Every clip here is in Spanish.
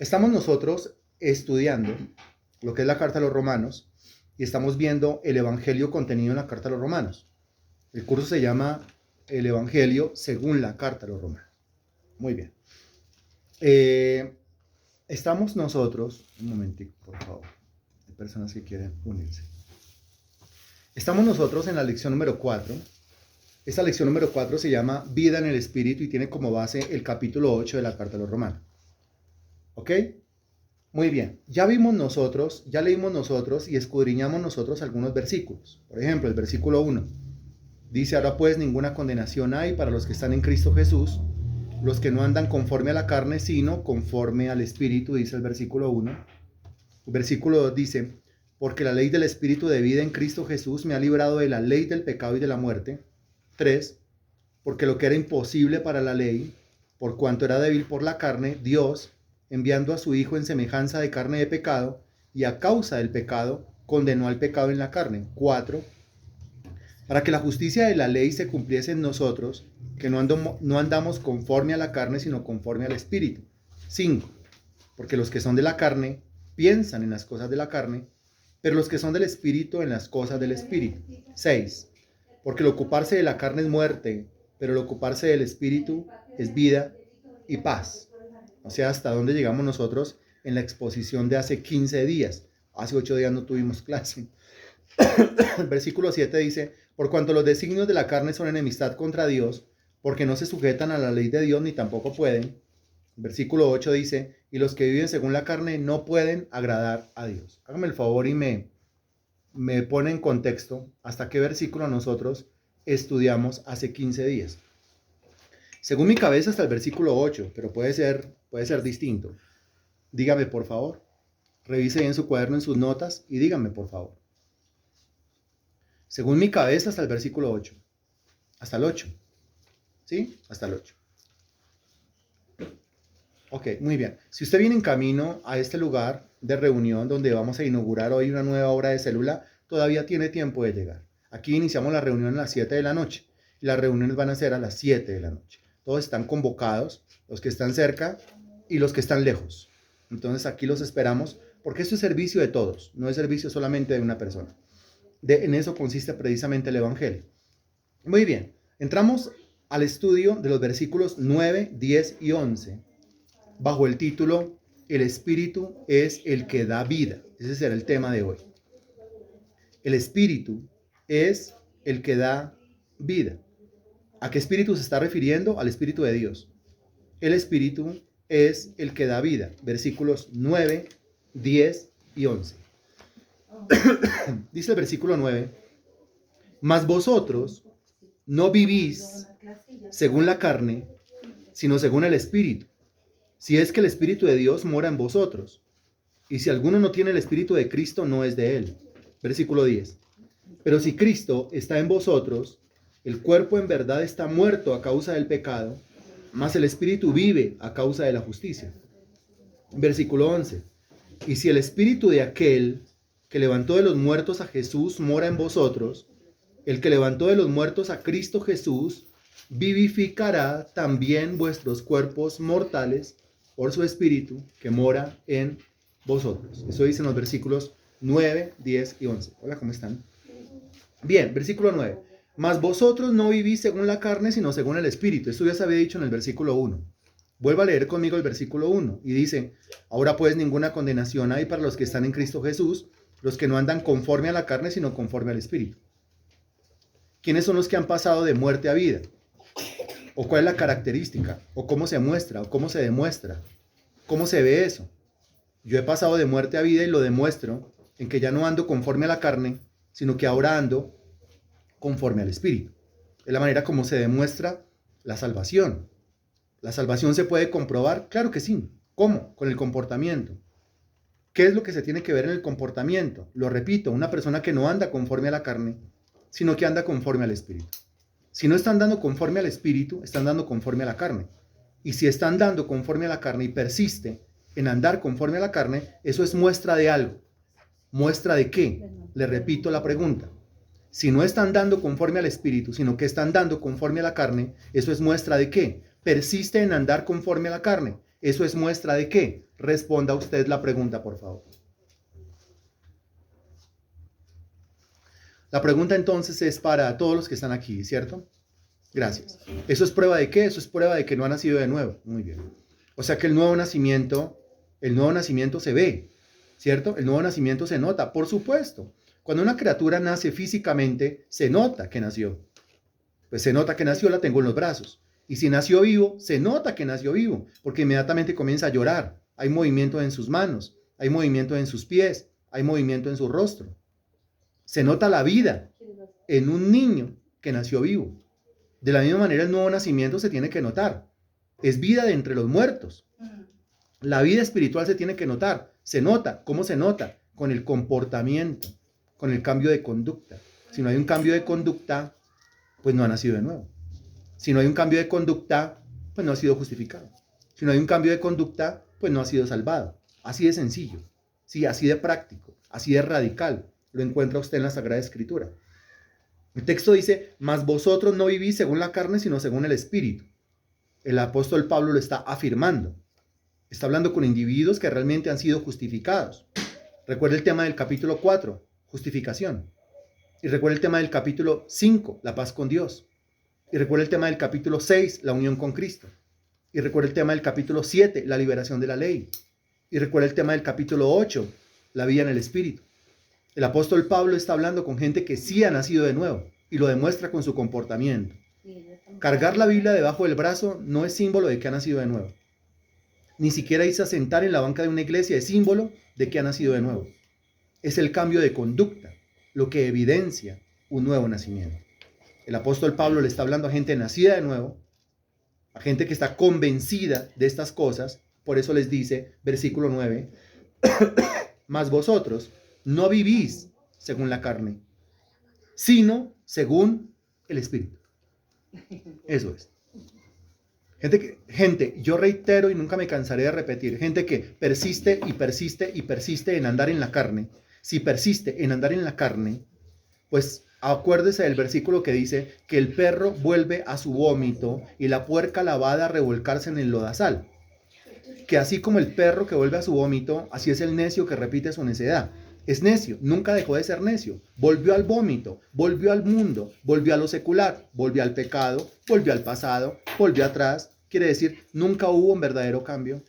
Estamos nosotros estudiando lo que es la carta a los romanos y estamos viendo el evangelio contenido en la carta a los romanos. El curso se llama El Evangelio según la carta a los romanos. Muy bien. Estamos nosotros, un momentico por favor, hay personas que quieren unirse. Estamos nosotros en la lección número 4. Esta lección número 4 se llama Vida en el Espíritu y tiene como base el capítulo 8 de la carta a los romanos. ¿Ok? Muy bien. Ya leímos nosotros y escudriñamos nosotros algunos versículos. Por ejemplo, el versículo 1 dice: ahora pues ninguna condenación hay para los que están en Cristo Jesús, los que no andan conforme a la carne, sino conforme al Espíritu, dice el versículo 1. El versículo 2 dice: porque la ley del Espíritu de vida en Cristo Jesús me ha librado de la ley del pecado y de la muerte. 3. Porque lo que era imposible para la ley, por cuanto era débil por la carne, Dios, enviando a su Hijo en semejanza de carne de pecado, y a causa del pecado, condenó al pecado en la carne. 4. Para que la justicia de la ley se cumpliese en nosotros, que no andamos conforme a la carne, sino conforme al Espíritu. 5. Porque los que son de la carne piensan en las cosas de la carne, pero los que son del Espíritu en las cosas del Espíritu. 6. Porque el ocuparse de la carne es muerte, pero el ocuparse del Espíritu es vida y paz. O sea, hasta dónde llegamos nosotros en la exposición de hace 15 días. Hace 8 días no tuvimos clase. El versículo 7 dice: por cuanto los designios de la carne son enemistad contra Dios, porque no se sujetan a la ley de Dios ni tampoco pueden. El versículo 8 dice: y los que viven según la carne no pueden agradar a Dios. Hágame el favor y me pone en contexto hasta qué versículo nosotros estudiamos hace 15 días. Según mi cabeza hasta el versículo 8, pero puede ser distinto. Dígame por favor. Revise bien su cuaderno en sus notas y dígame por favor. Según mi cabeza hasta el versículo 8. Hasta el 8. ¿Sí? Hasta el 8. Ok, muy bien. Si usted viene en camino a este lugar de reunión donde vamos a inaugurar hoy una nueva obra de célula, todavía tiene tiempo de llegar. Aquí iniciamos la reunión a las 7 de la noche y las reuniones van a ser a las 7 de la noche. Todos están convocados, los que están cerca y los que están lejos. Entonces aquí los esperamos porque esto es servicio de todos, no es servicio solamente de una persona. En eso consiste precisamente el Evangelio. Muy bien, entramos al estudio de los versículos 9, 10 y 11 bajo el título El Espíritu es el que da vida. Ese será el tema de hoy. El Espíritu es el que da vida. ¿A qué Espíritu se está refiriendo? Al Espíritu de Dios. El Espíritu es el que da vida. Versículos 9, 10 y 11. Dice el versículo 9: mas vosotros no vivís según la carne, sino según el Espíritu. Si es que el Espíritu de Dios mora en vosotros. Y si alguno no tiene el Espíritu de Cristo, no es de él. Versículo 10. Pero si Cristo está en vosotros, el cuerpo en verdad está muerto a causa del pecado, mas el Espíritu vive a causa de la justicia. Versículo 11. Y si el Espíritu de aquel que levantó de los muertos a Jesús mora en vosotros, el que levantó de los muertos a Cristo Jesús vivificará también vuestros cuerpos mortales por su Espíritu que mora en vosotros. Eso dice en los versículos 9, 10 y 11. Hola, ¿cómo están? Bien, versículo 9. Mas vosotros no vivís según la carne, sino según el Espíritu. Esto ya se había dicho en el versículo 1. Vuelva a leer conmigo el versículo 1 y dice: ahora pues ninguna condenación hay para los que están en Cristo Jesús, los que no andan conforme a la carne, sino conforme al Espíritu. ¿Quiénes son los que han pasado de muerte a vida? ¿O cuál es la característica? ¿O cómo se muestra? ¿O cómo se demuestra? ¿Cómo se ve eso? Yo he pasado de muerte a vida y lo demuestro en que ya no ando conforme a la carne, sino que ahora ando conforme al Espíritu. Es la manera como se demuestra la salvación. ¿La salvación se puede comprobar? Claro que sí. ¿Cómo? Con el comportamiento. ¿Qué es lo que se tiene que ver en el comportamiento? Lo repito, una persona que no anda conforme a la carne, sino que anda conforme al Espíritu. Si no están dando conforme al Espíritu, están dando conforme a la carne. Y si están dando conforme a la carne y persiste en andar conforme a la carne, eso es muestra de algo. ¿Muestra de qué? Le repito la pregunta. Si no están dando conforme al Espíritu, sino que están dando conforme a la carne, ¿eso es muestra de qué? Persiste en andar conforme a la carne. ¿Eso es muestra de qué? Responda usted la pregunta, por favor. La pregunta entonces es para todos los que están aquí, ¿cierto? Gracias. ¿Eso es prueba de qué? Eso es prueba de que no ha nacido de nuevo. Muy bien. O sea que el nuevo nacimiento se ve, ¿cierto? El nuevo nacimiento se nota, por supuesto. Cuando una criatura nace físicamente, se nota que nació. Pues se nota que nació, la tengo en los brazos. Y si nació vivo, se nota que nació vivo, porque inmediatamente comienza a llorar. Hay movimiento en sus manos, hay movimiento en sus pies, hay movimiento en su rostro. Se nota la vida en un niño que nació vivo. De la misma manera, el nuevo nacimiento se tiene que notar. Es vida de entre los muertos. La vida espiritual se tiene que notar. Se nota. ¿Cómo se nota? Con el comportamiento, con el cambio de conducta. Si no hay un cambio de conducta, pues no ha nacido de nuevo. Si no hay un cambio de conducta, pues no ha sido justificado. Si no hay un cambio de conducta, pues no ha sido salvado. Así de sencillo. Sí, así de práctico, así de radical. Lo encuentra usted en la Sagrada Escritura. El texto dice, mas vosotros no vivís según la carne, sino según el Espíritu. El apóstol Pablo lo está afirmando. Está hablando con individuos que realmente han sido justificados. Recuerda el tema del capítulo 4, justificación. Y recuerda el tema del capítulo 5, la paz con Dios. Y recuerda el tema del capítulo 6, la unión con Cristo. Y recuerda el tema del capítulo 7, la liberación de la ley. Y recuerda el tema del capítulo 8, la vida en el Espíritu. El apóstol Pablo está hablando con gente que sí ha nacido de nuevo y lo demuestra con su comportamiento. Cargar la Biblia debajo del brazo no es símbolo de que ha nacido de nuevo. Ni siquiera irse a sentar en la banca de una iglesia es símbolo de que ha nacido de nuevo. Es el cambio de conducta lo que evidencia un nuevo nacimiento. El apóstol Pablo le está hablando a gente nacida de nuevo, a gente que está convencida de estas cosas. Por eso les dice, versículo 9, mas vosotros no vivís según la carne, sino según el Espíritu. Eso es. Gente, yo reitero y nunca me cansaré de repetir, gente que persiste y persiste y persiste en andar en la carne. Si persiste en andar en la carne, pues acuérdese del versículo que dice que el perro vuelve a su vómito y la puerca lavada a revolcarse en el lodazal. Que así como el perro que vuelve a su vómito, así es el necio que repite su necedad. Es necio, nunca dejó de ser necio. Volvió al vómito, volvió al mundo, volvió a lo secular, volvió al pecado, volvió al pasado, volvió atrás. Quiere decir, nunca hubo un verdadero cambio.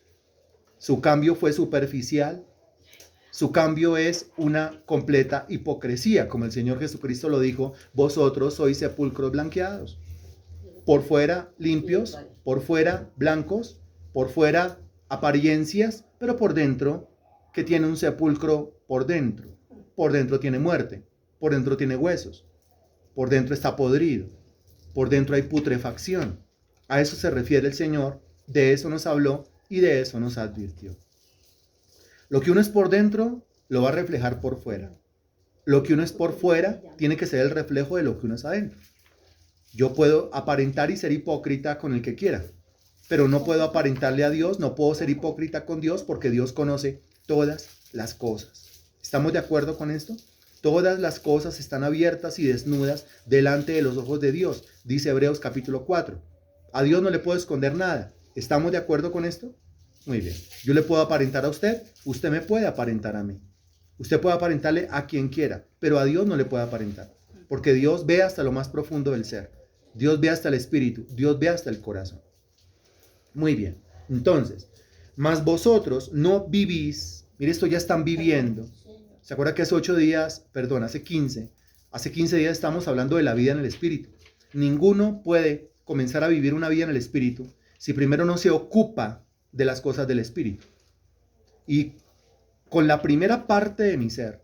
Su cambio fue superficial. Su cambio es una completa hipocresía, como el Señor Jesucristo lo dijo, vosotros sois sepulcros blanqueados. Por fuera limpios, por fuera blancos, por fuera apariencias, pero por dentro, que tiene un sepulcro por dentro. Por dentro tiene muerte, por dentro tiene huesos, por dentro está podrido, por dentro hay putrefacción. A eso se refiere el Señor, de eso nos habló y de eso nos advirtió. Lo que uno es por dentro, lo va a reflejar por fuera. Lo que uno es por fuera, tiene que ser el reflejo de lo que uno es adentro. Yo puedo aparentar y ser hipócrita con el que quiera, pero no puedo aparentarle a Dios, no puedo ser hipócrita con Dios porque Dios conoce todas las cosas. ¿Estamos de acuerdo con esto? Todas las cosas están abiertas y desnudas delante de los ojos de Dios, dice Hebreos capítulo 4. A Dios no le puedo esconder nada. ¿Estamos de acuerdo con esto? Muy bien. Yo le puedo aparentar a usted, usted me puede aparentar a mí. Usted puede aparentarle a quien quiera, pero a Dios no le puede aparentar, porque Dios ve hasta lo más profundo del ser. Dios ve hasta el espíritu, Dios ve hasta el corazón. Muy bien. Entonces, mas vosotros no vivís, mire, esto ya están viviendo. ¿Se acuerda que hace 15 días estamos hablando de la vida en el espíritu? Ninguno puede comenzar a vivir una vida en el espíritu si primero no se ocupa de las cosas del espíritu. Y con la primera parte de mi ser,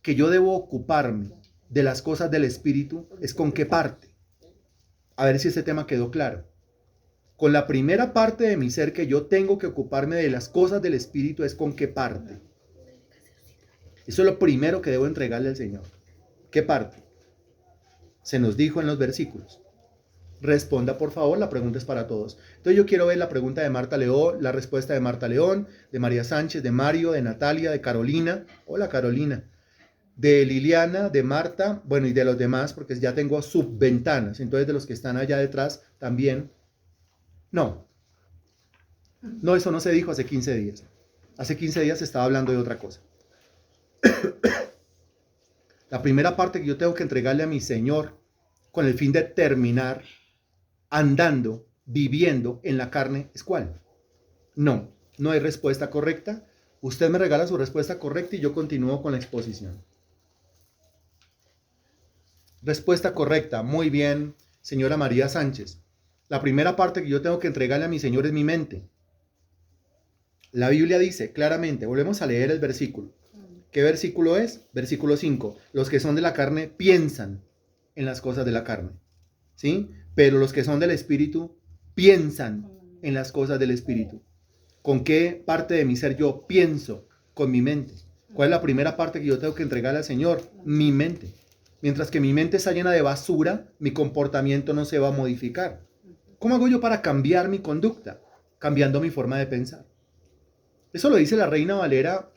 que yo debo ocuparme de las cosas del espíritu, es con qué parte. A ver si ese tema quedó claro. Con la primera parte de mi ser que yo tengo que ocuparme de las cosas del espíritu, es con qué parte. Eso es lo primero que debo entregarle al Señor. ¿Qué parte? Se nos dijo en los versículos. Responda, por favor, la pregunta es para todos. Entonces yo quiero ver la pregunta de Marta León, la respuesta de Marta León, de María Sánchez, de Mario, de Natalia, de Carolina. Hola, Carolina. De Liliana, de Marta, bueno, y de los demás, porque ya tengo subventanas. Entonces de los que están allá detrás también. No, eso no se dijo hace 15 días. Hace 15 días estaba hablando de otra cosa. La primera parte que yo tengo que entregarle a mi Señor con el fin de terminar andando, viviendo en la carne, ¿es cuál? No, no hay respuesta correcta. Usted me regala su respuesta correcta y yo continúo con la exposición. Respuesta correcta, muy bien, señora María Sánchez. La primera parte que yo tengo que entregarle a mi Señor es mi mente. La Biblia dice claramente, volvemos a leer el versículo. ¿Qué versículo es? Versículo 5. Los que son de la carne piensan en las cosas de la carne, ¿sí? Pero los que son del Espíritu piensan en las cosas del Espíritu. ¿Con qué parte de mi ser yo pienso? Con mi mente. ¿Cuál es la primera parte que yo tengo que entregarle al Señor? Mi mente. Mientras que mi mente está llena de basura, mi comportamiento no se va a modificar. ¿Cómo hago yo para cambiar mi conducta? Cambiando mi forma de pensar. Eso lo dice la Reina Valera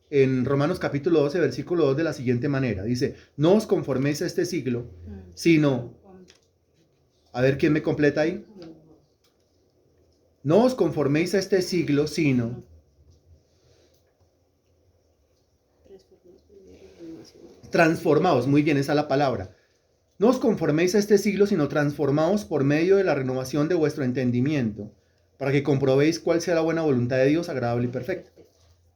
en Romanos capítulo 12, versículo 2 de la siguiente manera. Dice, no os conforméis a este siglo, sino... A ver, ¿quién me completa ahí? No os conforméis a este siglo, sino... Transformaos, muy bien, esa es la palabra. No os conforméis a este siglo, sino transformaos por medio de la renovación de vuestro entendimiento, para que comprobéis cuál sea la buena voluntad de Dios, agradable y perfecta.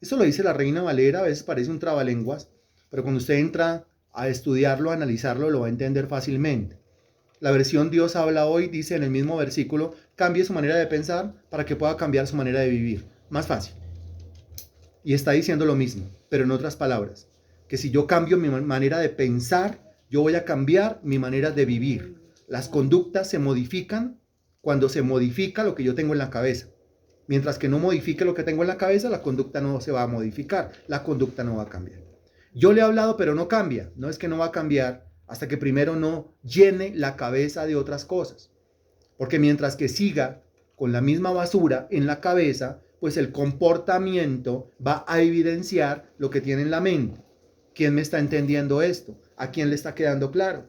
Eso lo dice la Reina Valera, a veces parece un trabalenguas, pero cuando usted entra a estudiarlo, a analizarlo, lo va a entender fácilmente. La versión Dios habla hoy dice en el mismo versículo, cambie su manera de pensar para que pueda cambiar su manera de vivir. Más fácil. Y está diciendo lo mismo, pero en otras palabras, que si yo cambio mi manera de pensar, yo voy a cambiar mi manera de vivir. Las conductas se modifican cuando se modifica lo que yo tengo en la cabeza. Mientras que no modifique lo que tengo en la cabeza, la conducta no se va a modificar, la conducta no va a cambiar. Yo le he hablado, pero no cambia. No es que no va a cambiar hasta que primero no llene la cabeza de otras cosas. Porque mientras que siga con la misma basura en la cabeza, pues el comportamiento va a evidenciar lo que tiene en la mente. ¿Quién me está entendiendo esto? ¿A quién le está quedando claro?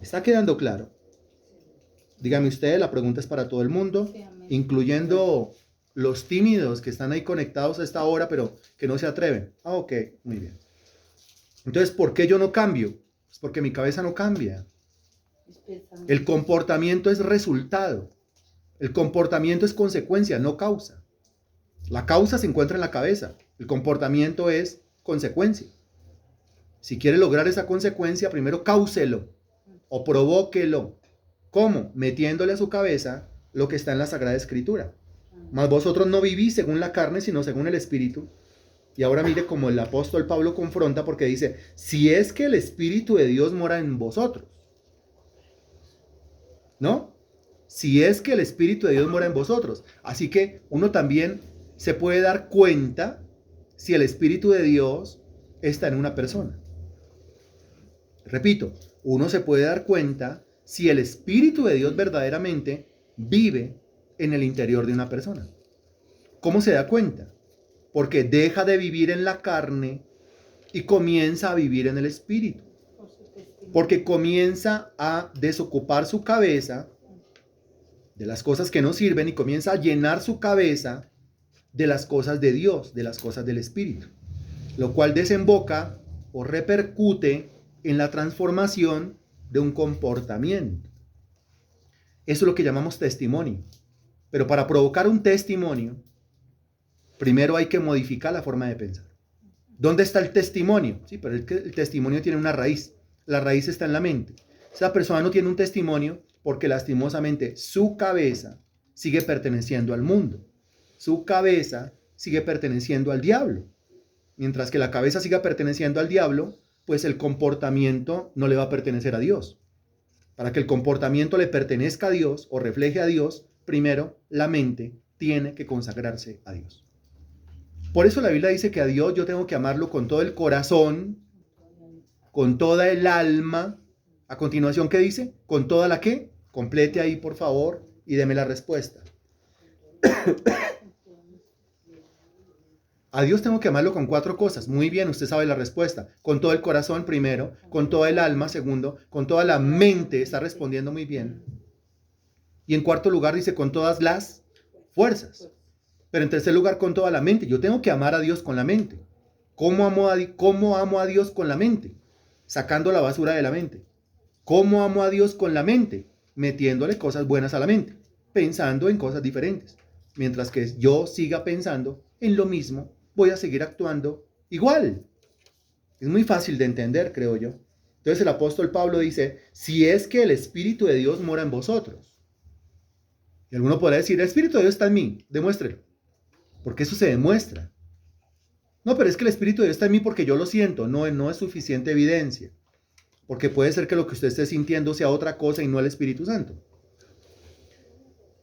¿Está quedando claro? Dígame usted, la pregunta es para todo el mundo, incluyendo los tímidos que están ahí conectados a esta hora, pero que no se atreven. Ah, ok, muy bien. Entonces, ¿por qué yo no cambio? Es porque mi cabeza no cambia. El comportamiento es resultado. El comportamiento es consecuencia, no causa. La causa se encuentra en la cabeza. El comportamiento es consecuencia. Si quiere lograr esa consecuencia, primero cáuselo o provóquelo. ¿Cómo? Metiéndole a su cabeza lo que está en la Sagrada Escritura. Mas vosotros no vivís según la carne, sino según el Espíritu. Y ahora mire cómo el apóstol Pablo confronta porque dice, si es que el Espíritu de Dios mora en vosotros. ¿No? Si es que el Espíritu de Dios mora en vosotros. Así que uno también se puede dar cuenta si el Espíritu de Dios está en una persona. Repito, uno se puede dar cuenta si el Espíritu de Dios verdaderamente vive en el interior de una persona. ¿Cómo se da cuenta? Porque deja de vivir en la carne y comienza a vivir en el Espíritu. Porque comienza a desocupar su cabeza de las cosas que no sirven y comienza a llenar su cabeza de las cosas de Dios, de las cosas del Espíritu. Lo cual desemboca o repercute en la transformación de un comportamiento. Eso es lo que llamamos testimonio. Pero para provocar un testimonio, primero hay que modificar la forma de pensar. ¿Dónde está el testimonio? Sí, pero el testimonio tiene una raíz. La raíz está en la mente. Esa persona no tiene un testimonio porque lastimosamente su cabeza sigue perteneciendo al mundo. Su cabeza sigue perteneciendo al diablo. Mientras que la cabeza siga perteneciendo al diablo, pues el comportamiento no le va a pertenecer a Dios. Para que el comportamiento le pertenezca a Dios o refleje a Dios, primero la mente tiene que consagrarse a Dios. Por eso la Biblia dice que a Dios yo tengo que amarlo con todo el corazón, con toda el alma. A continuación, ¿qué dice? ¿Con toda la qué? Complete ahí, por favor, y deme la respuesta. A Dios tengo que amarlo con 4 cosas. Muy bien, usted sabe la respuesta. Con todo el corazón, primero. Con toda el alma, segundo. Con toda la mente, está respondiendo muy bien. Y en cuarto lugar dice, con todas las fuerzas. Pero en tercer lugar, con toda la mente. Yo tengo que amar a Dios con la mente. ¿Cómo amo a Dios con la mente? Sacando la basura de la mente. ¿Cómo amo a Dios con la mente? Metiéndole cosas buenas a la mente, pensando en cosas diferentes. Mientras que yo siga pensando en lo mismo, voy a seguir actuando igual. Es muy fácil de entender, creo yo. Entonces el apóstol Pablo dice, si es que el Espíritu de Dios mora en vosotros. Y alguno podrá decir, el Espíritu de Dios está en mí, demuéstrelo. Porque eso se demuestra. No, pero es que el Espíritu de Dios está en mí porque yo lo siento. No es suficiente evidencia. Porque puede ser que lo que usted esté sintiendo sea otra cosa y no el Espíritu Santo.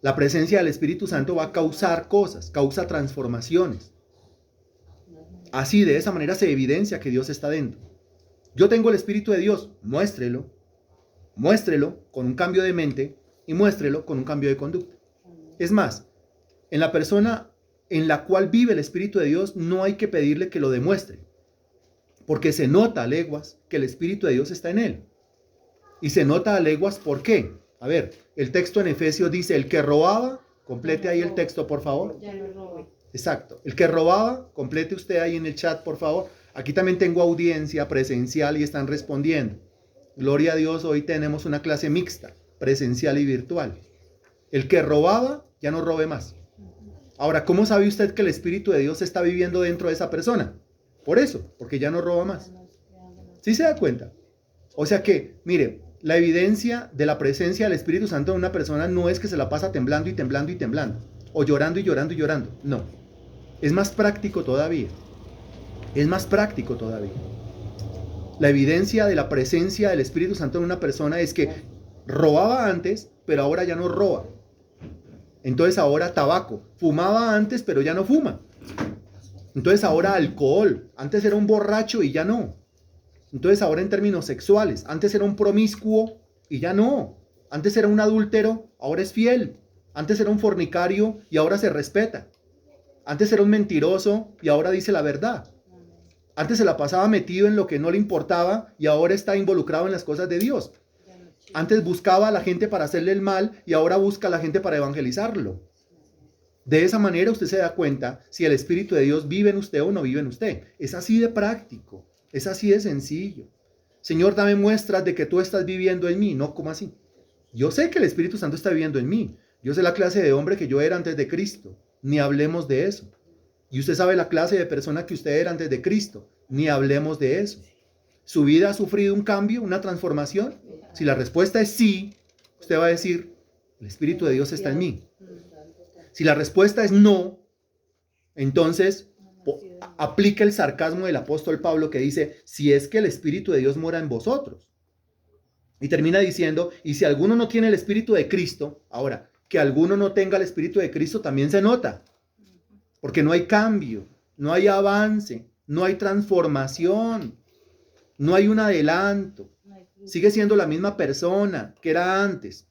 La presencia del Espíritu Santo va a causar cosas, causa transformaciones. Así, de esa manera se evidencia que Dios está dentro. Yo tengo el Espíritu de Dios, muéstrelo. Muéstrelo con un cambio de mente y muéstrelo con un cambio de conducta. Es más, en la persona en la cual vive el Espíritu de Dios no hay que pedirle que lo demuestre. Porque se nota a leguas que el Espíritu de Dios está en él. Y se nota a leguas, ¿por qué? A ver, el texto en Efesios dice, el que robaba, complete ahí el texto, por favor. Ya no robo. Exacto. El que robaba, complete usted ahí en el chat, por favor. Aquí también tengo audiencia presencial y están respondiendo. Gloria a Dios, hoy tenemos una clase mixta, presencial y virtual. El que robaba, ya no robe más. Ahora, ¿cómo sabe usted que el Espíritu de Dios está viviendo dentro de esa persona? Por eso, porque ya no roba más. ¿Sí se da cuenta? O sea que, mire, la evidencia de la presencia del Espíritu Santo en una persona no es que se la pasa temblando y temblando y temblando, o llorando y llorando y llorando. No. Es más práctico todavía. Es más práctico todavía. La evidencia de la presencia del Espíritu Santo en una persona es que robaba antes, pero ahora ya no roba. Entonces ahora tabaco. Fumaba antes, pero ya no fuma. Entonces ahora alcohol. Antes era un borracho y ya no. Entonces ahora en términos sexuales. Antes era un promiscuo y ya no. Antes era un adúltero, ahora es fiel. Antes era un fornicario y ahora se respeta. Antes era un mentiroso y ahora dice la verdad. Antes se la pasaba metido en lo que no le importaba y ahora está involucrado en las cosas de Dios. Antes buscaba a la gente para hacerle el mal y ahora busca a la gente para evangelizarlo. De esa manera usted se da cuenta si el Espíritu de Dios vive en usted o no vive en usted. Es así de práctico, es así de sencillo. Señor, dame muestras de que tú estás viviendo en mí. No, ¿cómo así? Yo sé que el Espíritu Santo está viviendo en mí. Yo sé la clase de hombre que yo era antes de Cristo. Ni hablemos de eso. Y usted sabe la clase de persona que usted era antes de Cristo. Ni hablemos de eso. ¿Su vida ha sufrido un cambio, una transformación? Si la respuesta es sí, usted va a decir, el Espíritu de Dios está en mí. Si la respuesta es no, entonces aplica el sarcasmo del apóstol Pablo que dice, si es que el Espíritu de Dios mora en vosotros. Y termina diciendo, y si alguno no tiene el Espíritu de Cristo, ahora, que alguno no tenga el Espíritu de Cristo también se nota. Porque no hay cambio, no hay avance, no hay transformación, no hay un adelanto. Sigue siendo la misma persona que era antes.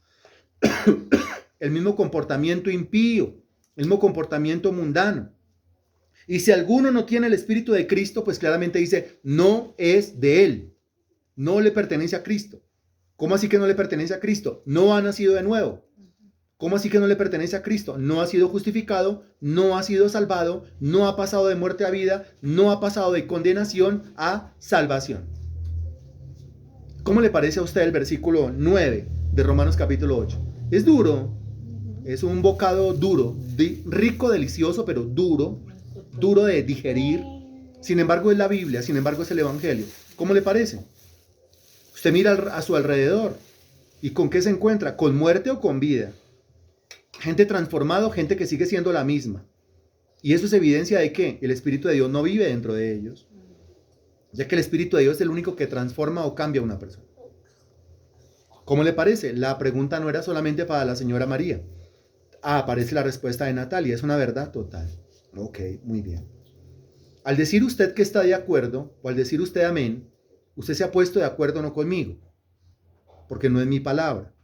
El mismo comportamiento impío, el mismo comportamiento mundano. Y si alguno no tiene el Espíritu de Cristo, pues claramente dice, no es de él, no le pertenece a Cristo. ¿Cómo así que no le pertenece a Cristo? No ha nacido de nuevo. ¿Cómo así que no le pertenece a Cristo? No ha sido justificado, no ha sido salvado, no ha pasado de muerte a vida, no ha pasado de condenación a salvación. ¿Cómo le parece a usted el versículo 9 de Romanos capítulo 8? Es duro, es un bocado duro, rico, delicioso, pero duro de digerir. Sin embargo es la Biblia, sin embargo es el Evangelio. ¿Cómo le parece? Usted mira a su alrededor y ¿con qué se encuentra? ¿Con muerte o con vida? Gente transformada, gente que sigue siendo la misma. Y eso es evidencia de que el Espíritu de Dios no vive dentro de ellos, ya que el Espíritu de Dios es el único que transforma o cambia a una persona. ¿Cómo le parece? La pregunta no era solamente para la señora María. Aparece la respuesta de Natalia, es una verdad total. Ok, muy bien. Al decir usted que está de acuerdo, o al decir usted amén, usted se ha puesto de acuerdo no conmigo, porque no es mi palabra.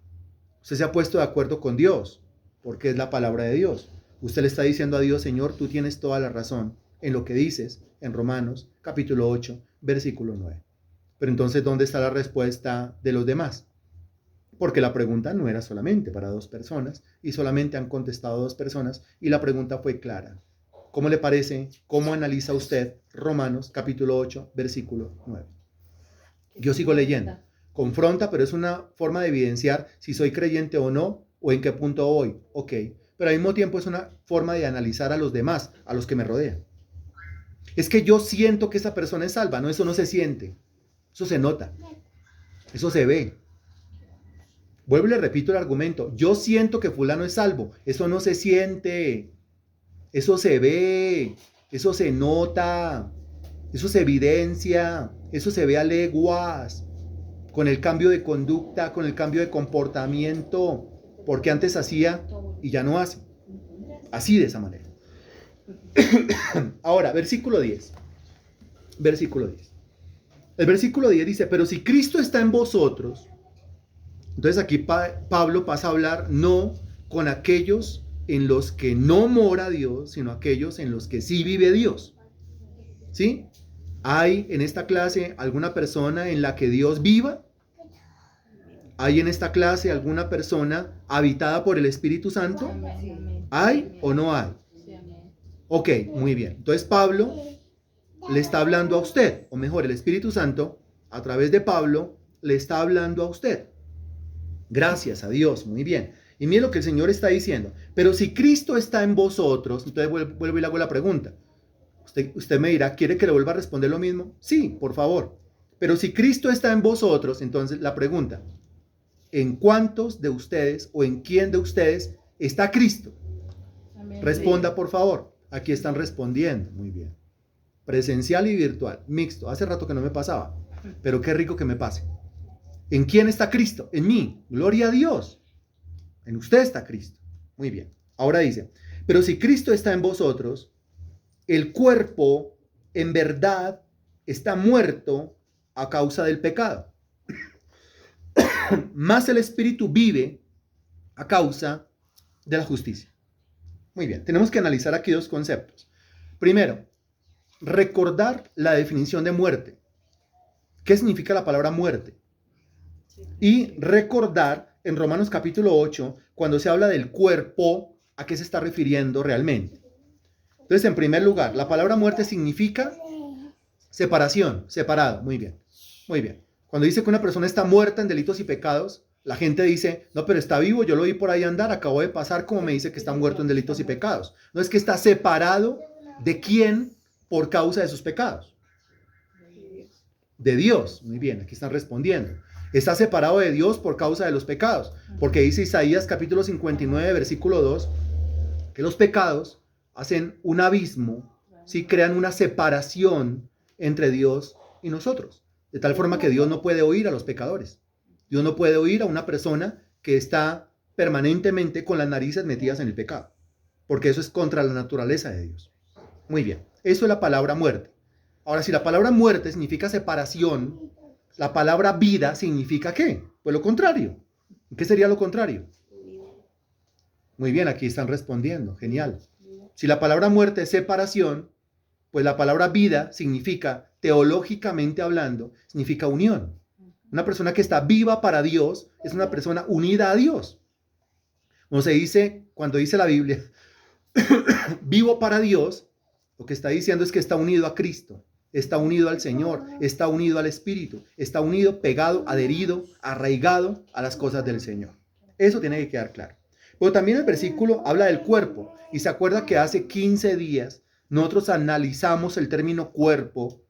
Usted se ha puesto de acuerdo con Dios, porque es la palabra de Dios. Usted le está diciendo a Dios, Señor, tú tienes toda la razón en lo que dices en Romanos capítulo 8, versículo 9. Pero entonces, ¿dónde está la respuesta de los demás? porque la pregunta no era solamente para 2 personas y solamente han contestado 2 personas y la pregunta fue clara. ¿Cómo le parece? ¿Cómo analiza usted Romanos capítulo 8, versículo 9? Yo sigo leyendo. Confronta, pero es una forma de evidenciar si soy creyente o no, o en qué punto voy. Ok. Pero al mismo tiempo es una forma de analizar a los demás, a los que me rodean. Es que yo siento que esa persona es salva. No, eso no se siente. Eso se nota. Eso se ve. Vuelvo y le repito el argumento. Yo siento que fulano es salvo. Eso no se siente. Eso se ve. Eso se nota. Eso se evidencia. Eso se ve a leguas. Con el cambio de conducta, con el cambio de comportamiento. Porque antes hacía y ya no hace. Así de esa manera. Ahora, versículo 10. Versículo 10. El versículo 10 dice, pero si Cristo está en vosotros, entonces aquí Pablo pasa a hablar no con aquellos en los que no mora Dios, sino aquellos en los que sí vive Dios. ¿Sí? ¿Hay en esta clase alguna persona en la que Dios viva? ¿Hay en esta clase alguna persona habitada por el Espíritu Santo? ¿Hay o no hay? Ok, muy bien. Entonces Pablo le está hablando a usted, o mejor, el Espíritu Santo, a través de Pablo, le está hablando a usted. Gracias a Dios, muy bien. Y mire lo que el Señor está diciendo. Pero si Cristo está en vosotros, entonces vuelvo y le hago la pregunta. Usted me dirá, ¿quiere que le vuelva a responder lo mismo? Sí, por favor. Pero si Cristo está en vosotros, entonces la pregunta, ¿en cuántos de ustedes o en quién de ustedes está Cristo? Amén. Responda, por favor. Aquí están respondiendo. Muy bien. Presencial y virtual, mixto. Hace rato que no me pasaba, pero qué rico que me pase. ¿En quién está Cristo? En mí. Gloria a Dios. En usted está Cristo. Muy bien. Ahora dice, pero si Cristo está en vosotros, el cuerpo en verdad está muerto a causa del pecado. Más el espíritu vive a causa de la justicia. Muy bien. Tenemos que analizar aquí 2 conceptos. Primero, recordar la definición de muerte. ¿Qué significa la palabra muerte? Y recordar en Romanos capítulo 8, cuando se habla del cuerpo, ¿a qué se está refiriendo realmente? Entonces, en primer lugar, la palabra muerte significa separación, separado. Muy bien, muy bien. Cuando dice que una persona está muerta en delitos y pecados, la gente dice, no, pero está vivo, yo lo vi por ahí andar, acabo de pasar, como me dice que está muerto en delitos y pecados. No es que está separado de quién por causa de sus pecados. De Dios. Muy bien, aquí están respondiendo. Está separado de Dios por causa de los pecados. Porque dice Isaías capítulo 59, versículo 2, que los pecados hacen un abismo, ¿sí? Crean una separación entre Dios y nosotros. De tal forma que Dios no puede oír a los pecadores. Dios no puede oír a una persona que está permanentemente con las narices metidas en el pecado. Porque eso es contra la naturaleza de Dios. Muy bien, eso es la palabra muerte. Ahora, si la palabra muerte significa separación, la palabra vida significa ¿qué? Pues lo contrario. ¿Qué sería lo contrario? Muy bien, aquí están respondiendo. Genial. Si la palabra muerte es separación, pues la palabra vida significa, teológicamente hablando, significa unión. Una persona que está viva para Dios es una persona unida a Dios. Como se dice, cuando dice la Biblia, vivo para Dios, lo que está diciendo es que está unido a Cristo, está unido al Señor, está unido al Espíritu, está unido, pegado, adherido, arraigado a las cosas del Señor. Eso tiene que quedar claro. Pero también el versículo habla del cuerpo. Y se acuerda que hace 15 días nosotros analizamos el término cuerpo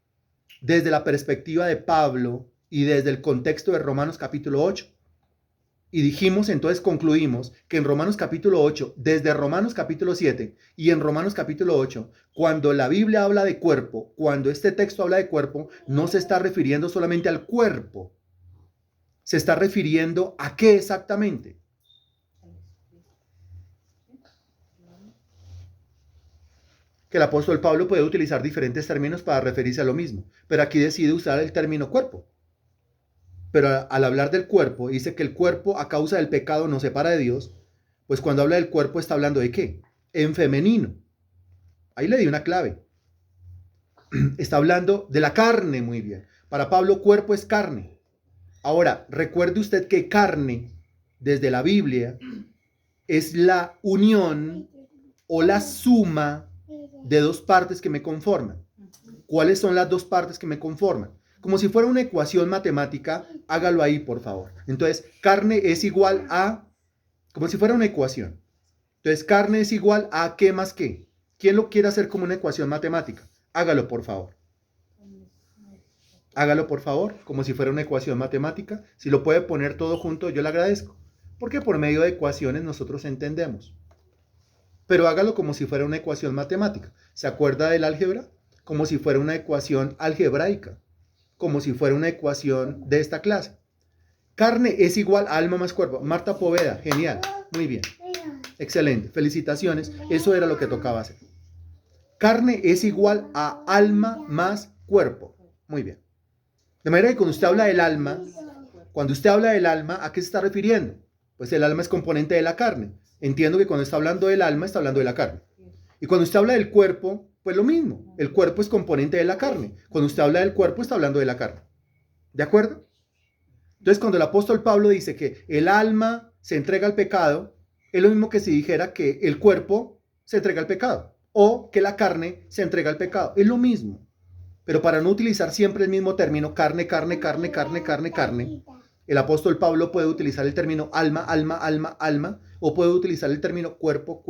desde la perspectiva de Pablo y desde el contexto de Romanos capítulo 8. Y dijimos, entonces concluimos que en Romanos capítulo 8, desde Romanos capítulo 7 y en Romanos capítulo 8, cuando la Biblia habla de cuerpo, cuando este texto habla de cuerpo, no se está refiriendo solamente al cuerpo. Se está refiriendo a qué exactamente. Que el apóstol Pablo puede utilizar diferentes términos para referirse a lo mismo, pero aquí decide usar el término cuerpo. Pero al hablar del cuerpo, dice que el cuerpo a causa del pecado nos separa de Dios, pues cuando habla del cuerpo está hablando de ¿qué? En femenino. Ahí le di una clave. Está hablando de la carne, muy bien. Para Pablo, cuerpo es carne. Ahora, recuerde usted que carne desde la Biblia es la unión o la suma de dos partes que me conforman. ¿Cuáles son las dos partes que me conforman? Como si fuera una ecuación matemática, hágalo ahí, por favor. Entonces, carne es igual a, como si fuera una ecuación. Entonces, carne es igual a qué más qué. ¿Quién lo quiere hacer como una ecuación matemática? Hágalo, por favor. Hágalo, por favor, como si fuera una ecuación matemática. Si lo puede poner todo junto, yo le agradezco. Porque por medio de ecuaciones nosotros entendemos. Pero hágalo como si fuera una ecuación matemática. ¿Se acuerda del álgebra? Como si fuera una ecuación algebraica. Como si fuera una ecuación de esta clase. Carne es igual a alma más cuerpo. Marta Poveda, genial. Muy bien. Excelente. Felicitaciones. Eso era lo que tocaba hacer. Carne es igual a alma más cuerpo. Muy bien. De manera que cuando usted habla del alma, ¿a qué se está refiriendo? Pues el alma es componente de la carne. Entiendo que cuando está hablando del alma, está hablando de la carne. Y cuando usted habla del cuerpo, pues lo mismo. El cuerpo es componente de la carne. Cuando usted habla del cuerpo, está hablando de la carne. ¿De acuerdo? Entonces, cuando el apóstol Pablo dice que el alma se entrega al pecado, es lo mismo que si dijera que el cuerpo se entrega al pecado o que la carne se entrega al pecado. Es lo mismo. Pero para no utilizar siempre el mismo término, carne, el apóstol Pablo puede utilizar el término alma, o puede utilizar el término cuerpo.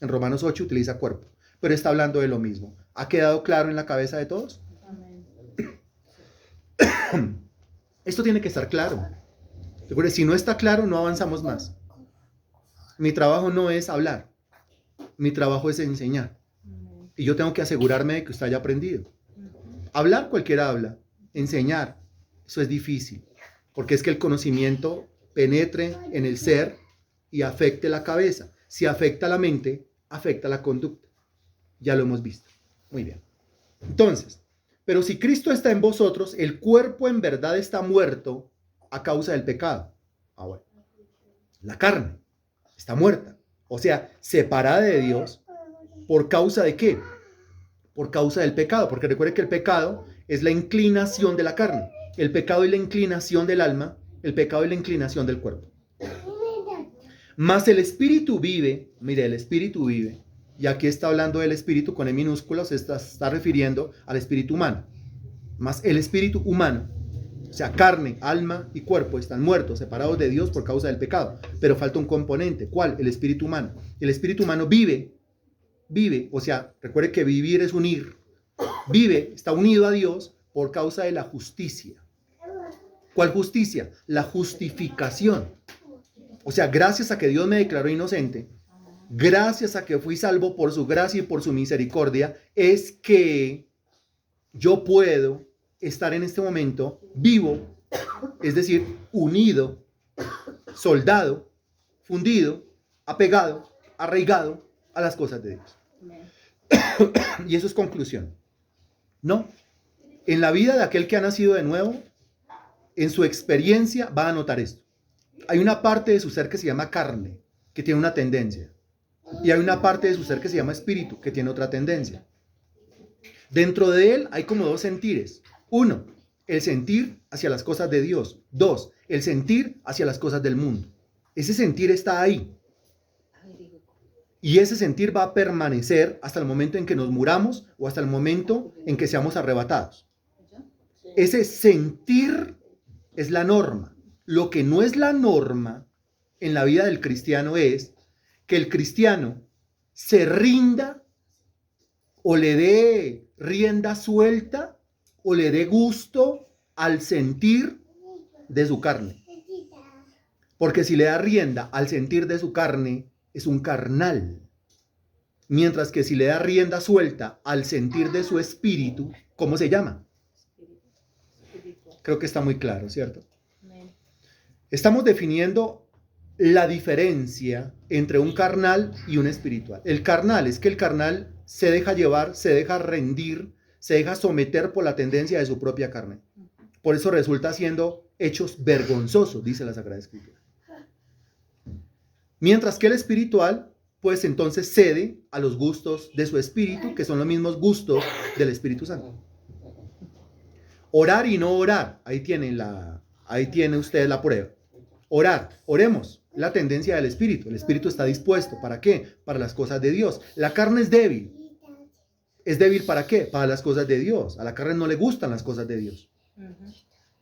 En Romanos 8 utiliza cuerpo, pero está hablando de lo mismo. ¿Ha quedado claro en la cabeza de todos? Amén. Esto tiene que estar claro. Recuerde, si no está claro, no avanzamos más. Mi trabajo no es hablar. Mi trabajo es enseñar. Y yo tengo que asegurarme de que usted haya aprendido. Hablar, cualquiera habla. Enseñar, eso es difícil. Porque es que el conocimiento penetre en el ser y afecte la cabeza. Si afecta la mente, afecta la conducta. Ya lo hemos visto. Muy bien. Entonces, pero si Cristo está en vosotros, el cuerpo en verdad está muerto a causa del pecado. Bueno. La carne está muerta. O sea, separada de Dios. ¿Por causa de qué? Por causa del pecado. Porque recuerde que el pecado es la inclinación de la carne. El pecado es la inclinación del alma. El pecado es la inclinación del cuerpo. Mas el espíritu vive. Mire, el espíritu vive. Y aquí está hablando del espíritu con E minúscula. Se está refiriendo al espíritu humano. Mas el espíritu humano, o sea, carne, alma y cuerpo, están muertos, separados de Dios por causa del pecado. Pero falta un componente. ¿Cuál? El espíritu humano. El espíritu humano vive, o sea, recuerde que vivir es unir. Vive, está unido a Dios por causa de la justicia. ¿Cuál justicia? La justificación. O sea, gracias a que Dios me declaró inocente, gracias a que fui salvo por su gracia y por su misericordia, es que yo puedo estar en este momento vivo, es decir, unido, soldado, fundido, apegado, arraigado a las cosas de Dios. Y eso es conclusión. No. En la vida de aquel que ha nacido de nuevo, en su experiencia va a notar esto. Hay una parte de su ser que se llama carne, que tiene una tendencia. Y hay una parte de su ser que se llama espíritu, que tiene otra tendencia. Dentro de él hay como dos sentires. Uno, el sentir hacia las cosas de Dios. Dos, el sentir hacia las cosas del mundo. Ese sentir está ahí. Y ese sentir va a permanecer hasta el momento en que nos muramos o hasta el momento en que seamos arrebatados. Ese sentir es la norma. Lo que no es la norma en la vida del cristiano es que el cristiano se rinda o le dé rienda suelta o le dé gusto al sentir de su carne. Porque si le da rienda al sentir de su carne, es un carnal. Mientras que si le da rienda suelta al sentir de su espíritu, ¿cómo se llama? Creo que está muy claro, ¿cierto? Estamos definiendo la diferencia entre un carnal y un espiritual. El carnal es que el carnal se deja llevar, se deja rendir, se deja someter por la tendencia de su propia carne. Por eso resulta haciendo hechos vergonzosos, dice la Sagrada Escritura. Mientras que el espiritual, pues entonces cede a los gustos de su espíritu, que son los mismos gustos del Espíritu Santo. Orar y no orar, ahí tiene usted la prueba. Orar, oremos. La tendencia del espíritu. El espíritu está dispuesto. ¿Para qué? Para las cosas de Dios. La carne es débil. ¿Es débil para qué? Para las cosas de Dios. A la carne no le gustan las cosas de Dios.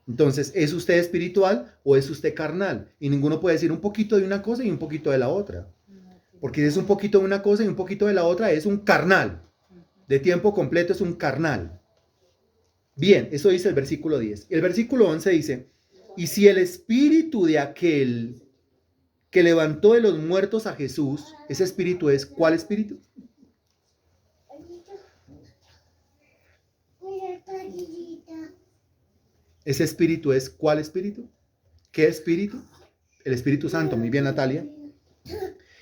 Entonces, ¿es usted espiritual o es usted carnal? Y ninguno puede decir un poquito de una cosa y un poquito de la otra. Porque si es un poquito de una cosa y un poquito de la otra, es un carnal. De tiempo completo es un carnal. Bien, eso dice el versículo 10. El versículo 11 dice, y si el espíritu de aquel que levantó de los muertos a Jesús, ese espíritu es, ¿cuál espíritu? Ese espíritu es, ¿cuál espíritu? ¿Qué espíritu? El Espíritu Santo, muy bien, Natalia.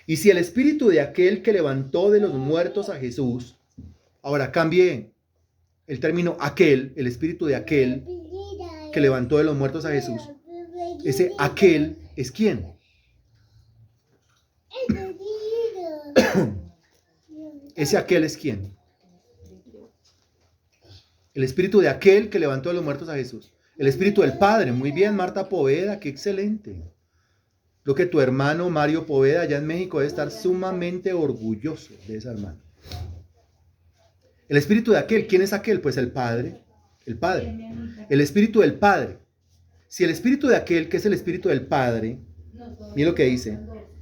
Y si el espíritu de aquel que levantó de los muertos a Jesús, ahora cambie el término aquel, el espíritu de aquel que levantó de los muertos a Jesús, ese aquel es ¿quién? Ese aquel es ¿quién? El espíritu de aquel que levantó de los muertos a Jesús. El espíritu del Padre. Muy bien, Marta Poveda, qué excelente. Lo que tu hermano Mario Poveda allá en México debe estar sumamente orgulloso de esa hermana. El espíritu de aquel, ¿quién es aquel? Pues el Padre. El Padre. El espíritu del Padre. Si el espíritu de aquel, que es el espíritu del Padre, mira lo que dice.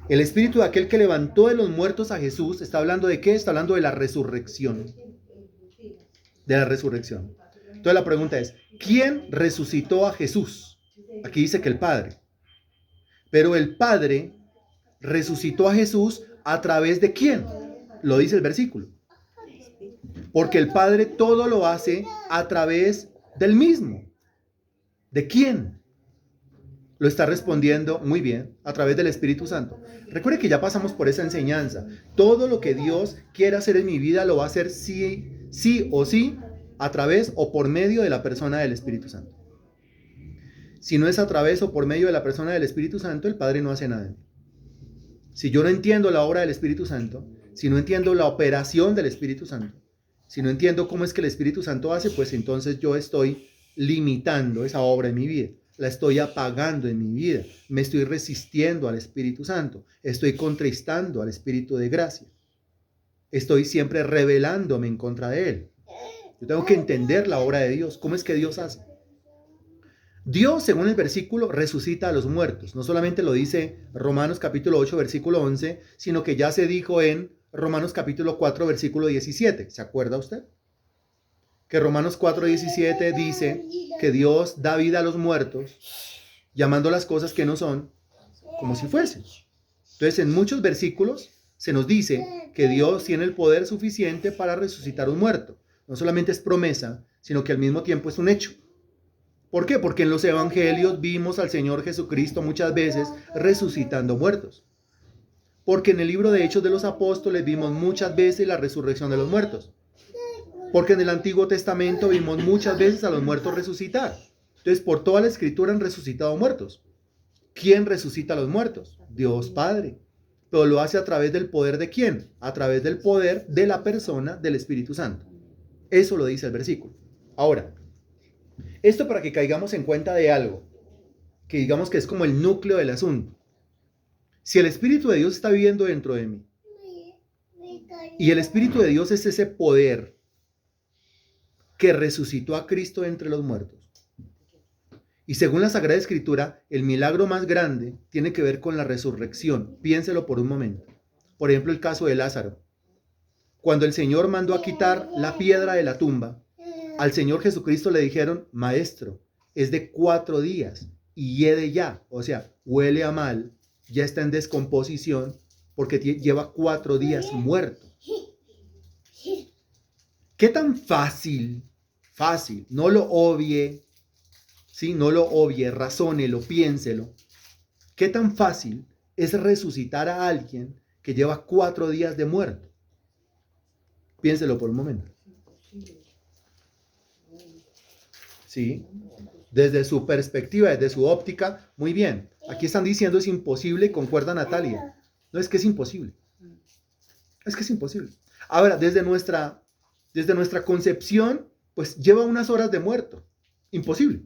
El espíritu de aquel que levantó de los muertos a Jesús, ¿está hablando de qué? Está hablando de la resurrección. De la resurrección. Entonces la pregunta es, ¿quién resucitó a Jesús? Aquí dice que el Padre. Pero el Padre resucitó a Jesús ¿a través de quién? Lo dice el versículo. Porque el Padre todo lo hace a través del mismo. ¿De quién? Lo está respondiendo muy bien a través del Espíritu Santo. Recuerde que ya pasamos por esa enseñanza. Todo lo que Dios quiere hacer en mi vida lo va a hacer sí o sí a través o por medio de la persona del Espíritu Santo. Si no es a través o por medio de la persona del Espíritu Santo, el Padre no hace nada. Si yo no entiendo la obra del Espíritu Santo, si no entiendo la operación del Espíritu Santo, si no entiendo cómo es que el Espíritu Santo hace, pues entonces yo estoy limitando esa obra en mi vida. La estoy apagando en mi vida. Me estoy resistiendo al Espíritu Santo. Estoy contristando al Espíritu de gracia. Estoy siempre rebelándome en contra de Él. Yo tengo que entender la obra de Dios. ¿Cómo es que Dios hace? Dios, según el versículo, resucita a los muertos. No solamente lo dice Romanos capítulo 8, versículo 11, sino que ya se dijo en Romanos capítulo 4, versículo 17. ¿Se acuerda usted? Que Romanos 4, 17 dice que Dios da vida a los muertos, llamando las cosas que no son como si fuesen. Entonces, en muchos versículos se nos dice que Dios tiene el poder suficiente para resucitar a un muerto. No solamente es promesa, sino que al mismo tiempo es un hecho. ¿Por qué? Porque en los evangelios vimos al Señor Jesucristo muchas veces resucitando muertos. Porque en el libro de Hechos de los Apóstoles vimos muchas veces la resurrección de los muertos. Porque en el Antiguo Testamento vimos muchas veces a los muertos resucitar. Entonces, por toda la Escritura han resucitado muertos. ¿Quién resucita a los muertos? Dios Padre. Pero lo hace a través del poder ¿de quién? A través del poder de la persona del Espíritu Santo. Eso lo dice el versículo. Ahora, esto para que caigamos en cuenta de algo, que digamos que es como el núcleo del asunto. Si el Espíritu de Dios está viviendo dentro de mí, y el Espíritu de Dios es ese poder que resucitó a Cristo entre los muertos, y según la Sagrada Escritura, el milagro más grande tiene que ver con la resurrección. Piénselo por un momento. Por ejemplo, el caso de Lázaro. Cuando el Señor mandó a quitar la piedra de la tumba, al Señor Jesucristo le dijeron, Maestro, es de 4 días y hiede ya. O sea, huele a mal, ya está en descomposición porque lleva 4 días muerto. ¿Qué tan fácil, no lo obvie, ¿sí? No lo obvie, razónelo, piénselo. ¿Qué tan fácil es resucitar a alguien que lleva 4 días de muerto? Piénselo por un momento. ¿Sí? Desde su perspectiva, desde su óptica, muy bien. Aquí están diciendo es imposible, concuerda Natalia. No, es que es imposible. Es que es imposible. Ahora, desde nuestra concepción, pues lleva unas horas de muerto. Imposible.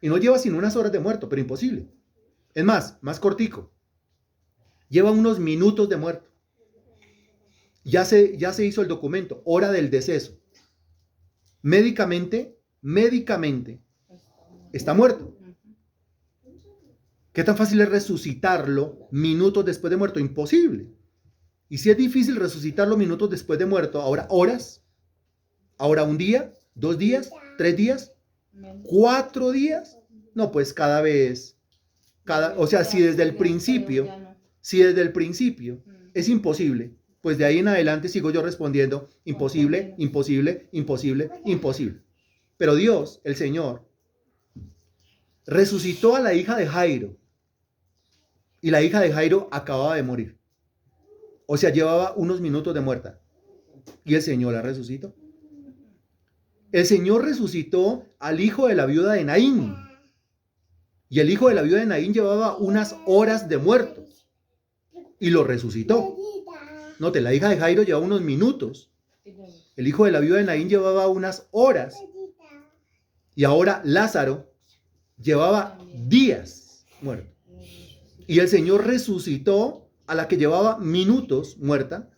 Y no lleva sino unas horas de muerto, pero imposible. Es más cortico. Lleva unos minutos de muerto. Ya se hizo el documento, hora del deceso. Médicamente, está muerto. ¿Qué tan fácil es resucitarlo minutos después de muerto? Imposible. Y si es difícil resucitarlo minutos después de muerto, ahora horas, ahora un día, 2 días, 3 días, 4 días. No, pues cada vez, o sea, si desde el principio es imposible, pues de ahí en adelante sigo yo respondiendo, imposible, imposible, imposible, imposible. Pero Dios, el Señor, resucitó a la hija de Jairo. Y la hija de Jairo acababa de morir. O sea, llevaba unos minutos de muerta. Y el Señor la resucitó. El Señor resucitó al hijo de la viuda de Naín. Y el hijo de la viuda de Naín llevaba unas horas de muerto. Y lo resucitó. Note, la hija de Jairo llevaba unos minutos. El hijo de la viuda de Naín llevaba unas horas. Y ahora Lázaro llevaba días muerto. Y el Señor resucitó a la que llevaba minutos muerta,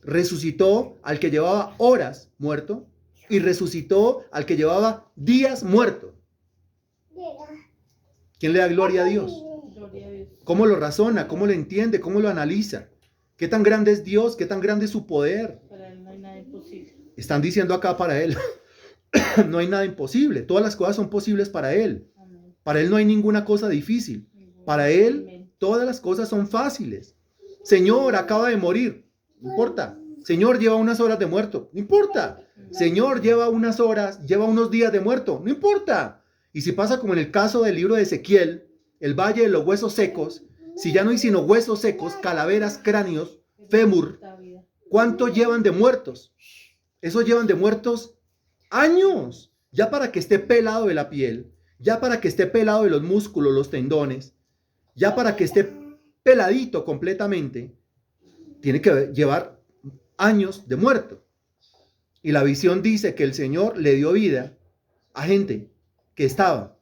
resucitó al que llevaba horas muerto y resucitó al que llevaba días muerto. ¿Quién le da gloria a Dios? ¿Cómo lo razona? ¿Cómo lo entiende? ¿Cómo lo analiza? ¿Qué tan grande es Dios? ¿Qué tan grande es su poder? Para él no hay nada imposible. Están diciendo acá para Él, no hay nada imposible. Todas las cosas son posibles para Él. Para Él no hay ninguna cosa difícil. Para Él todas las cosas son fáciles. Señor, acaba de morir. No importa. Señor, lleva unas horas de muerto. No importa. Señor, lleva unas horas, lleva unos días de muerto. No importa. Y si pasa como en el caso del libro de Ezequiel, el valle de los huesos secos, si ya no hay sino huesos secos, calaveras, cráneos, fémur, ¿cuánto llevan de muertos? Esos llevan de muertos años. Ya para que esté pelado de la piel, ya para que esté pelado de los músculos, los tendones, ya para que esté peladito completamente, tiene que llevar años de muerto. Y la visión dice que el Señor le dio vida a gente que estaba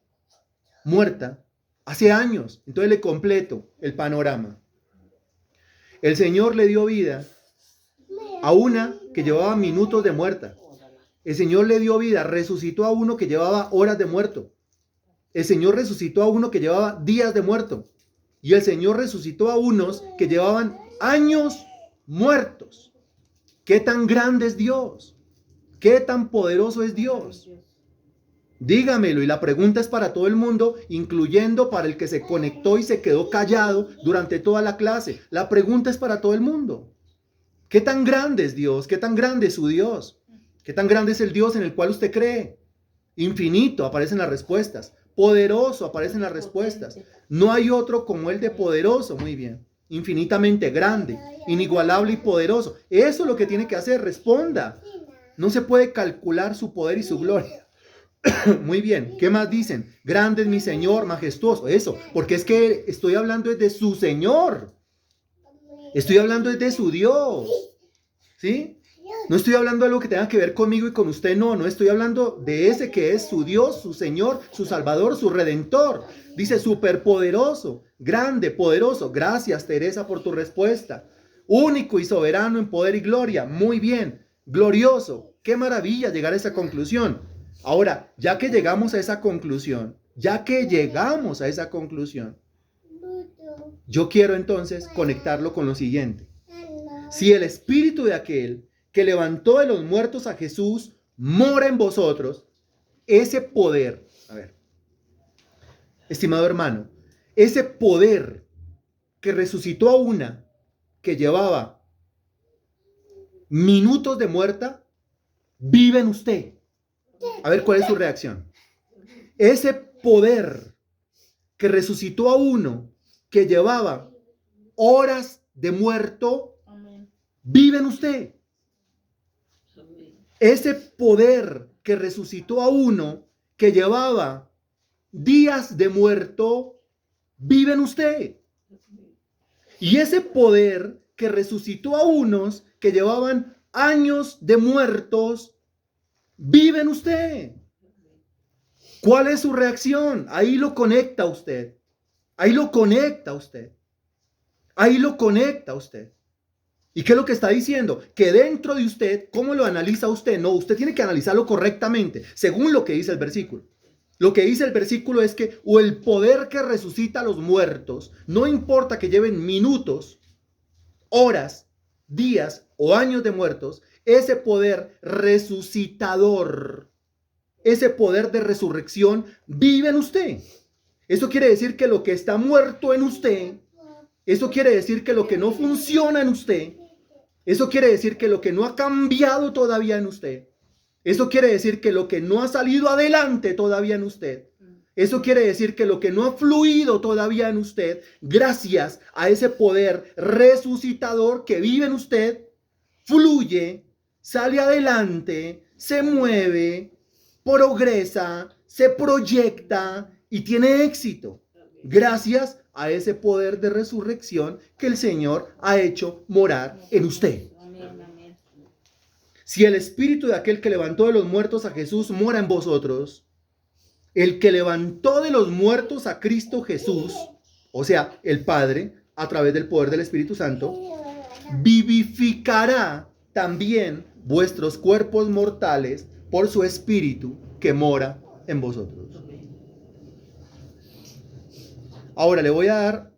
muerta hace años. Entonces le completo el panorama. El Señor le dio vida a una que llevaba minutos de muerta. El Señor le dio vida, resucitó a uno que llevaba horas de muerto. El Señor resucitó a uno que llevaba días de muerto. Y el Señor resucitó a unos que llevaban años muertos. ¿Qué tan grande es Dios? ¿Qué tan poderoso es Dios? Dígamelo, y la pregunta es para todo el mundo, incluyendo para el que se conectó y se quedó callado durante toda la clase. La pregunta es para todo el mundo. ¿Qué tan grande es Dios? ¿Qué tan grande es su Dios? ¿Qué tan grande es el Dios en el cual usted cree? Infinito, aparecen las respuestas. Poderoso, aparecen las respuestas. No hay otro como el de poderoso. Muy bien. Infinitamente grande, inigualable y poderoso. Eso es lo que tiene que hacer. Responda. No se puede calcular su poder y su gloria. Muy bien. ¿Qué más dicen? Grande es mi Señor, majestuoso. Eso, porque es que estoy hablando de su Señor. Estoy hablando de su Dios. ¿Sí? No estoy hablando de algo que tenga que ver conmigo y con usted, no estoy hablando de ese que es su Dios, su Señor, su Salvador, su Redentor. Dice superpoderoso, grande, poderoso. Gracias, Teresa, por tu respuesta. Único y soberano en poder y gloria. Muy bien, glorioso. Qué maravilla llegar a esa conclusión. Ahora, ya que llegamos a esa conclusión, yo quiero entonces conectarlo con lo siguiente. Si el espíritu de aquel que levantó de los muertos a Jesús mora en vosotros, ese poder, estimado hermano, ese poder que resucitó a una que llevaba minutos de muerta, vive en usted. A ver cuál es su reacción. Ese poder que resucitó a uno que llevaba horas de muerto, vive en usted. Ese poder que resucitó a uno que llevaba días de muerto, vive en usted. Y ese poder que resucitó a unos que llevaban años de muertos, vive en usted. ¿Cuál es su reacción? Ahí lo conecta usted. Ahí lo conecta usted. Ahí lo conecta usted. ¿Y qué es lo que está diciendo? Que dentro de usted, ¿cómo lo analiza usted? No, usted tiene que analizarlo correctamente, según lo que dice el versículo. Lo que dice el versículo es que o el poder que resucita a los muertos, no importa que lleven minutos, horas, días o años de muertos, ese poder resucitador, ese poder de resurrección vive en usted. Eso quiere decir que lo que está muerto en usted, eso quiere decir que lo que no funciona en usted, eso quiere decir que lo que no ha cambiado todavía en usted, eso quiere decir que lo que no ha salido adelante todavía en usted, eso quiere decir que lo que no ha fluido todavía en usted, gracias a ese poder resucitador que vive en usted, fluye, sale adelante, se mueve, progresa, se proyecta y tiene éxito. Gracias a ese poder de resurrección que el Señor ha hecho morar en usted. Si el espíritu de aquel que levantó de los muertos a Jesús mora en vosotros, el que levantó de los muertos a Cristo Jesús, o sea, el Padre, a través del poder del Espíritu Santo, vivificará también vuestros cuerpos mortales por su espíritu que mora en vosotros. Ahora le voy a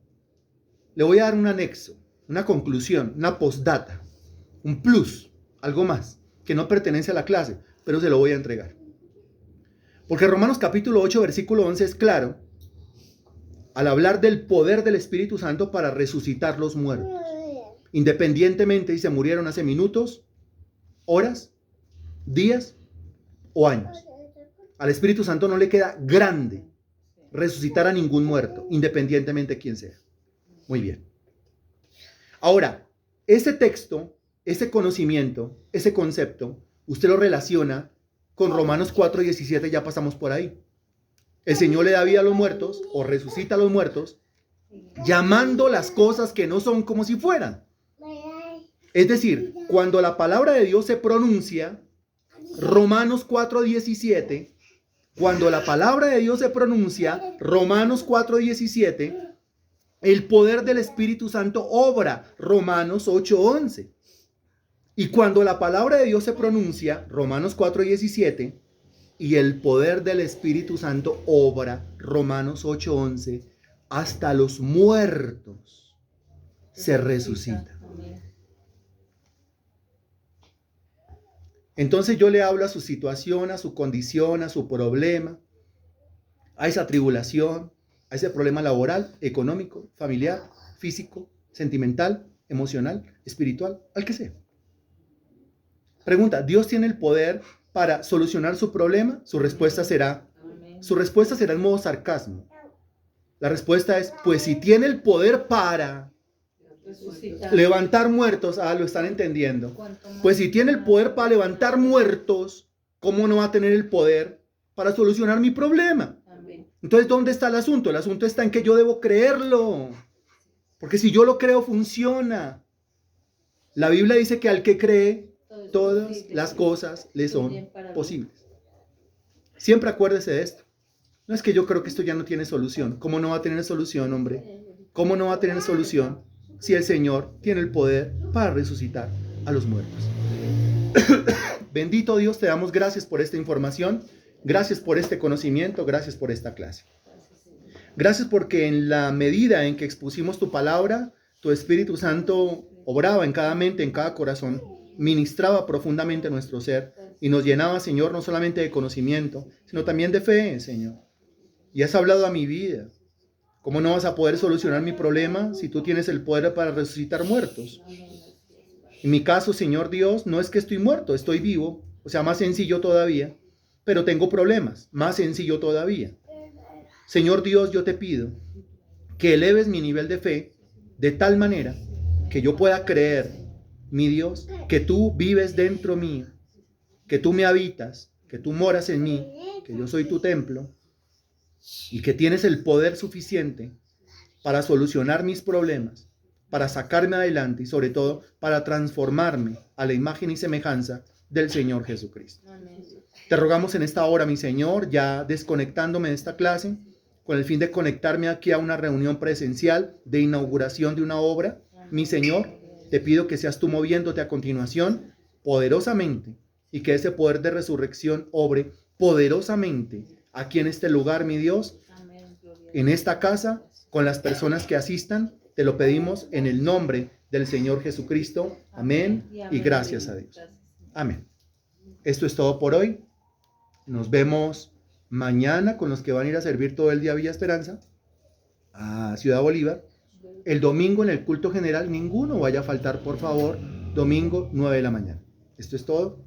dar un anexo, una conclusión, una postdata, un plus, algo más, que no pertenece a la clase, pero se lo voy a entregar. Porque Romanos capítulo 8, versículo 11 es claro al hablar del poder del Espíritu Santo para resucitar los muertos. Independientemente si se murieron hace minutos, horas, días o años. Al Espíritu Santo no le queda grande resucitar a ningún muerto, independientemente de quién sea. Muy bien. Ahora, ese texto, ese conocimiento, ese concepto, usted lo relaciona con Romanos 4:17, ya pasamos por ahí. El Señor le da vida a los muertos o resucita a los muertos, llamando las cosas que no son como si fueran. Es decir, cuando la palabra de Dios se pronuncia, Romanos 4:17, cuando la palabra de Dios se pronuncia, Romanos 4:17, el poder del Espíritu Santo obra, Romanos 8:11. Y cuando la palabra de Dios se pronuncia, Romanos 4:17, y el poder del Espíritu Santo obra, Romanos 8:11, hasta los muertos se resucitan. Entonces yo le hablo a su situación, a su condición, a su problema, a esa tribulación, a ese problema laboral, económico, familiar, físico, sentimental, emocional, espiritual, al que sea. Pregunta, ¿Dios tiene el poder para solucionar su problema? Su respuesta será en modo sarcasmo. La respuesta es, pues si tiene el poder para levantar muertos, lo están entendiendo. Pues si tiene el poder para levantar muertos, ¿cómo no va a tener el poder para solucionar mi problema? Entonces, ¿dónde está el asunto? El asunto está en que yo debo creerlo. Porque si yo lo creo, funciona. La Biblia dice que al que cree, todas las cosas le son posibles. Siempre acuérdese de esto. No es que yo creo que esto ya no tiene solución. ¿Cómo no va a tener solución, hombre? ¿Cómo no va a tener solución si el Señor tiene el poder para resucitar a los muertos? Bendito Dios, te damos gracias por esta información. Gracias por este conocimiento. Gracias por esta clase. Gracias porque en la medida en que expusimos tu palabra, tu Espíritu Santo obraba en cada mente, en cada corazón, ministraba profundamente nuestro ser y nos llenaba, Señor, no solamente de conocimiento, sino también de fe, Señor. Y has hablado a mi vida. ¿Cómo no vas a poder solucionar mi problema si tú tienes el poder para resucitar muertos? En mi caso, Señor Dios, no es que estoy muerto, estoy vivo, o sea, más sencillo todavía, pero tengo problemas, más sencillo todavía. Señor Dios, yo te pido que eleves mi nivel de fe de tal manera que yo pueda creer, mi Dios, que tú vives dentro mío, que tú me habitas, que tú moras en mí, que yo soy tu templo y que tienes el poder suficiente para solucionar mis problemas, para sacarme adelante y sobre todo para transformarme a la imagen y semejanza del Señor Jesucristo. Te rogamos en esta hora, mi Señor, ya desconectándome de esta clase, con el fin de conectarme aquí a una reunión presencial de inauguración de una obra. Mi Señor, te pido que seas tú moviéndote a continuación poderosamente y que ese poder de resurrección obre poderosamente aquí en este lugar, mi Dios, en esta casa, con las personas que asistan. Te lo pedimos en el nombre del Señor Jesucristo. Amén y gracias a Dios. Amén. Esto es todo por hoy. Nos vemos mañana con los que van a ir a servir todo el día a Villa Esperanza, a Ciudad Bolívar. El domingo en el culto general, ninguno vaya a faltar, por favor. Domingo, 9 de la mañana. Esto es todo.